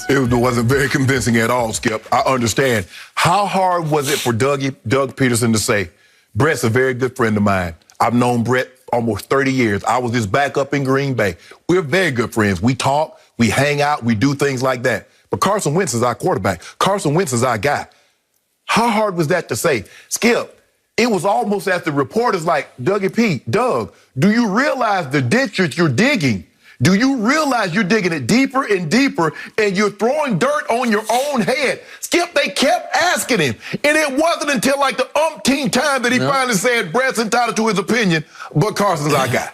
Wentz. It wasn't very convincing at all, Skip. I understand. How hard was it for Doug Pederson to say, Brett's a very good friend of mine. I've known Brett almost 30 years. I was his backup in Green Bay. We're very good friends. We talk, we hang out, we do things like that. But Carson Wentz is our quarterback. Carson Wentz is our guy. How hard was that to say? Skip, it was almost as the reporters like, Dougie P, Doug, do you realize the ditch that you're digging? Do you realize you're digging it deeper and deeper and you're throwing dirt on your own head? Skip, they kept asking him. And it wasn't until like the umpteenth time that he finally said, Brett's entitled to his opinion, but Carson's our guy.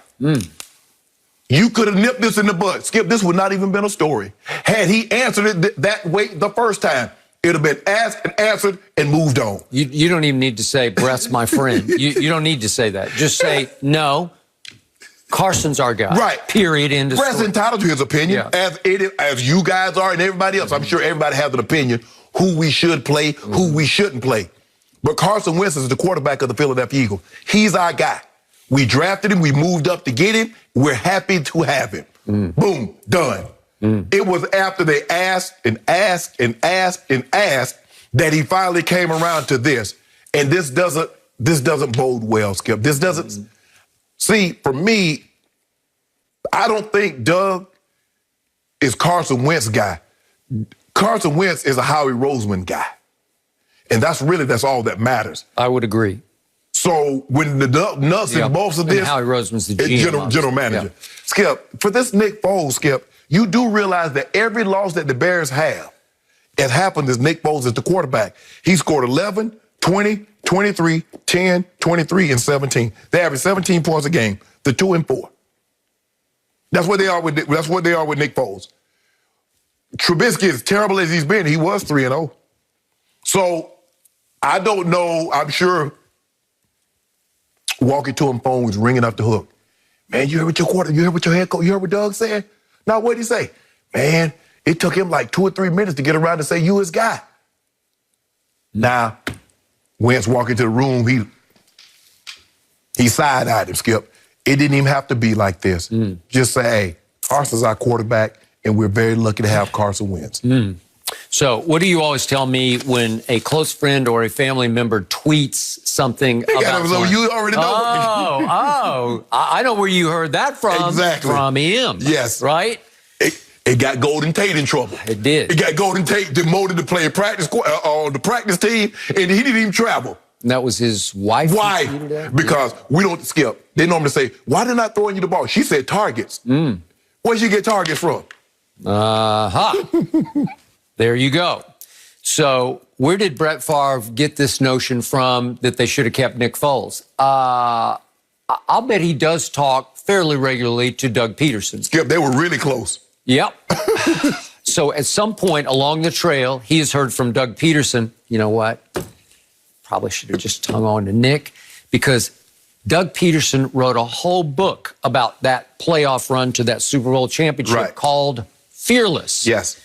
You could have nipped this in the bud. Skip, this would not even been a story. Had he answered it that way the first time, it would have been asked and answered and moved on. You don't even need to say, Brett's my friend. You don't need to say that. Just say, no, Carson's our guy. Right. Period. End of Brett's story. entitled to his opinion, as you guys are and everybody else. I'm sure everybody has an opinion who we should play, who we shouldn't play. But Carson Wentz is the quarterback of the Philadelphia Eagles. He's our guy. We drafted him. We moved up to get him. We're happy to have him. Boom, done. It was after they asked and asked and asked and asked that he finally came around to this. And this doesn't bode well, Skip. This doesn't. See, for me, I don't think Doug is Carson Wentz guy. Carson Wentz is a Howie Roseman guy. And that's all that matters. I would agree. So when the nuts and bolts of this, Howie Roseman's the GM, general manager. Skip, for this Nick Foles, Skip, you do realize that every loss that the Bears have, it happened as Nick Foles is the quarterback. He scored 11, 20, 23, 10, 23, and 17. They average 17 points a game. The 2 and 4. That's what they are with Nick Foles. Trubisky, as terrible as he's been, he was 3-0. So I don't know. I'm sure walking to him phone was ringing up the hook. Man, you heard what your head coach, you heard what Doug said? Now, what'd he say? Man, it took him like 2 or 3 minutes to get around to say, you his guy. Now, Wentz walked into the room, he side-eyed him, Skip. It didn't even have to be like this. Just say, hey, Carson's our quarterback, and we're very lucky to have Carson Wentz. So what do you always tell me when a close friend or a family member tweets something about someone? You already know. I know where you heard that from. Exactly. From him. Yes. Right? It got Golden Tate in trouble. It did. It got Golden Tate demoted to play practice on the practice team, and he didn't even travel. And that was his wife? Why? Because we don't, Skip, they normally say, why did I throwing you the ball? She said targets. Where'd you get targets from? There you go. So where did Brett Favre get this notion from that they should have kept Nick Foles? I'll bet he does talk fairly regularly to Doug Pederson. Skip, they were really close. Yep. So at some point along the trail, he has heard from Doug Pederson, you know what? Probably should have just hung on to Nick, because Doug Pederson wrote a whole book about that playoff run to that Super Bowl championship called Fearless. Yes.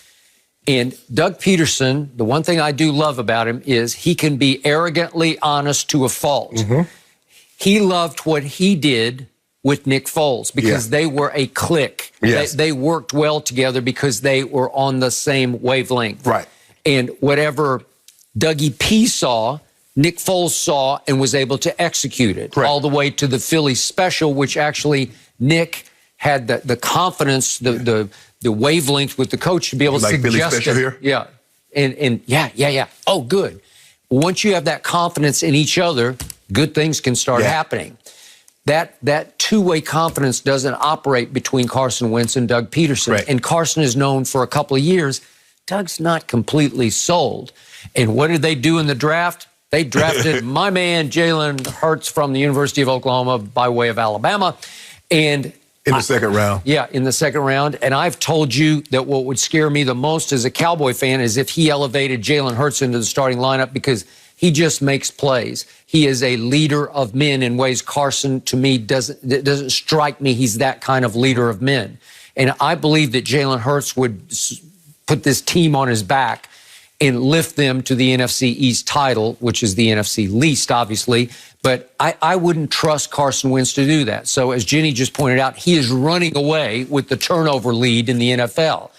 And Doug Pederson, the one thing I do love about him is he can be arrogantly honest to a fault. He loved what he did with Nick Foles because they were a clique. They worked well together because they were on the same wavelength. Right. And whatever Dougie P saw, Nick Foles saw and was able to execute it. All the way to the Philly special, which actually Nick had the confidence, the wavelength with the coach to be able to suggest it. Here? Yeah. And yeah. Oh, good. Once you have that confidence in each other, good things can start happening. That two-way confidence doesn't operate between Carson Wentz and Doug Pederson. And Carson is known for a couple of years. Doug's not completely sold. And what did they do in the draft? They drafted my man, Jalen Hurts, from the University of Oklahoma by way of Alabama. And in the second round. Yeah, in the second round. And I've told you that what would scare me the most as a Cowboy fan is if he elevated Jalen Hurts into the starting lineup, because he just makes plays. He is a leader of men in ways Carson, to me, doesn't strike me he's that kind of leader of men. And I believe that Jalen Hurts would put this team on his back and lift them to the NFC East title, which is the NFC least, obviously. But I wouldn't trust Carson Wentz to do that. So as Jenny just pointed out, he is running away with the turnover lead in the NFL.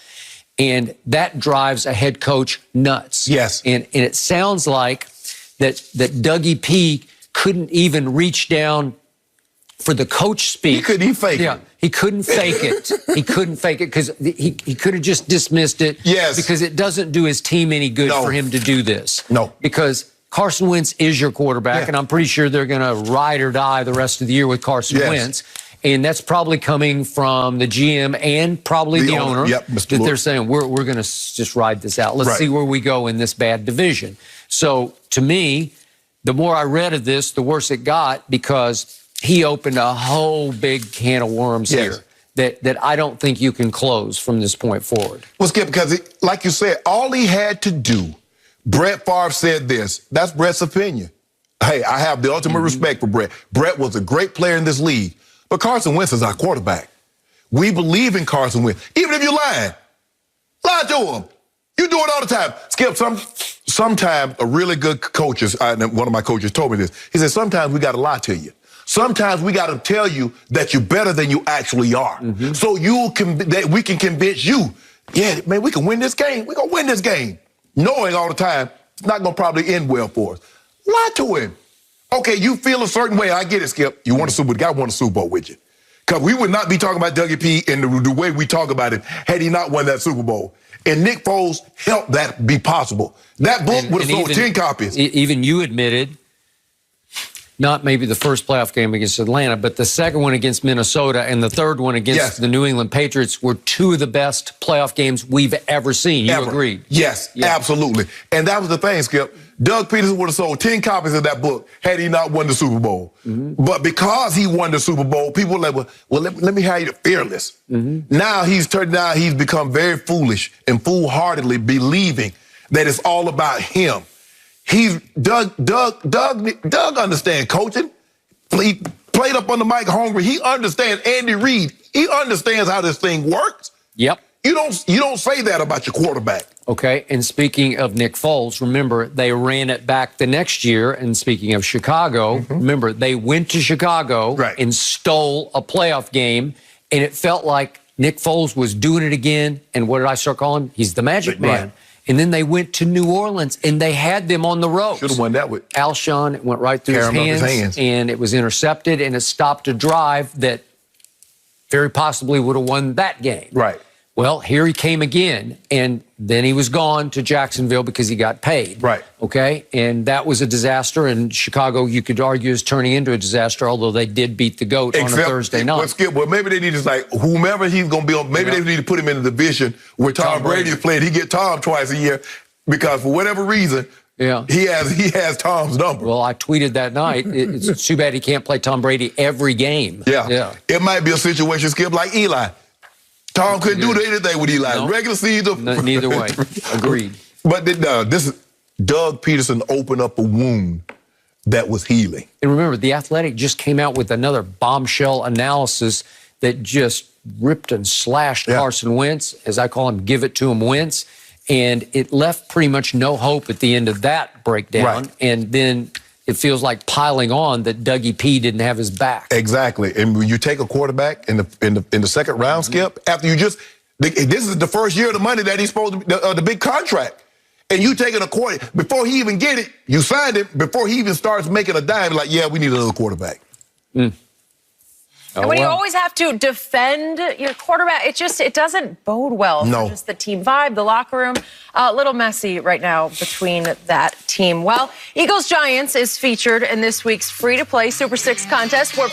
And that drives a head coach nuts. Yes. And it sounds like that Dougie P couldn't even reach down for the coach speak. He couldn't even fake it. He couldn't fake it. He couldn't fake it because he could have just dismissed it. Yes. Because it doesn't do his team any good for him to do this. No. Because Carson Wentz is your quarterback, and I'm pretty sure they're going to ride or die the rest of the year with Carson Wentz. And that's probably coming from the GM and probably the owner. Yep, Mr. That they're saying, we're going to just ride this out. Let's see where we go in this bad division. So, to me, the more I read of this, the worse it got, because he opened a whole big can of worms here that I don't think you can close from this point forward. Well, Skip, because like you said, all he had to do, Brett Favre said this. That's Brett's opinion. Hey, I have the ultimate respect for Brett. Brett was a great player in this league. But Carson Wentz is our quarterback. We believe in Carson Wentz. Even if you're lying, lie to him. You do it all the time. Skip, sometimes a really good coach, one of my coaches told me this. He said, sometimes we got to lie to you. Sometimes we got to tell you that you're better than you actually are. So that we can convince you, yeah, man, we can win this game. We're going to win this game. Knowing all the time, it's not going to probably end well for us. Lie to him. Okay, you feel a certain way. I get it, Skip. You want a Super Bowl. God won a Super Bowl with you. Because we would not be talking about Dougie P in the way we talk about it had he not won that Super Bowl. And Nick Foles helped that be possible. That book would have sold 10 copies. Even you admitted, not maybe the first playoff game against Atlanta, but the second one against Minnesota and the third one against the New England Patriots were two of the best playoff games we've ever seen. You agreed? Yes, absolutely. And that was the thing, Skip. Doug Pederson would have sold 10 copies of that book had he not won the Super Bowl. But because he won the Super Bowl, people were like, well, let me have you fearless. Now he's become very foolish and foolhardily believing that it's all about him. Doug understands coaching. He played up on the mic hungry. He understands Andy Reid. He understands how this thing works. Yep. You don't say that about your quarterback. Okay, and speaking of Nick Foles, remember, they ran it back the next year. And speaking of Chicago, remember, they went to Chicago and stole a playoff game, and it felt like Nick Foles was doing it again. And what did I start calling him? He's the magic man. And then they went to New Orleans, and they had them on the ropes. Should have won that with Alshon. It went right through his hands, and it was intercepted, and it stopped a drive that very possibly would have won that game. Right. Well, here he came again, and then he was gone to Jacksonville because he got paid. Right. Okay? And that was a disaster, and Chicago, you could argue, is turning into a disaster, although they did beat the GOAT on a Thursday night. Well, maybe they need to, like, whomever he's going to be on, maybe they need to put him in the division where Tom Brady is playing. He get Tom twice a year because for whatever reason, he has Tom's number. Well, I tweeted that night. It's too bad he can't play Tom Brady every game. It might be a situation, Skip, like Eli. Tom couldn't do anything with Eli. No. Regular season. Neither way. Agreed. But this is Doug Pederson opened up a wound that was healing. And remember, The Athletic just came out with another bombshell analysis that just ripped and slashed Carson Wentz, as I call him, give it to him Wentz. And it left pretty much no hope at the end of that breakdown. And then it feels like piling on that Dougie P didn't have his back. Exactly. And when you take a quarterback in the second round, Skip, after this is the first year of the money that he's supposed to be, the big contract. And you taking a quarterback, before he even get it, you signed it, before he even starts making a dime, like, yeah, we need another quarterback. And when you always have to defend your quarterback, it doesn't bode well for just the team vibe, the locker room. A little messy right now between that team. Well, Eagles-Giants is featured in this week's free-to-play Super 6 contest where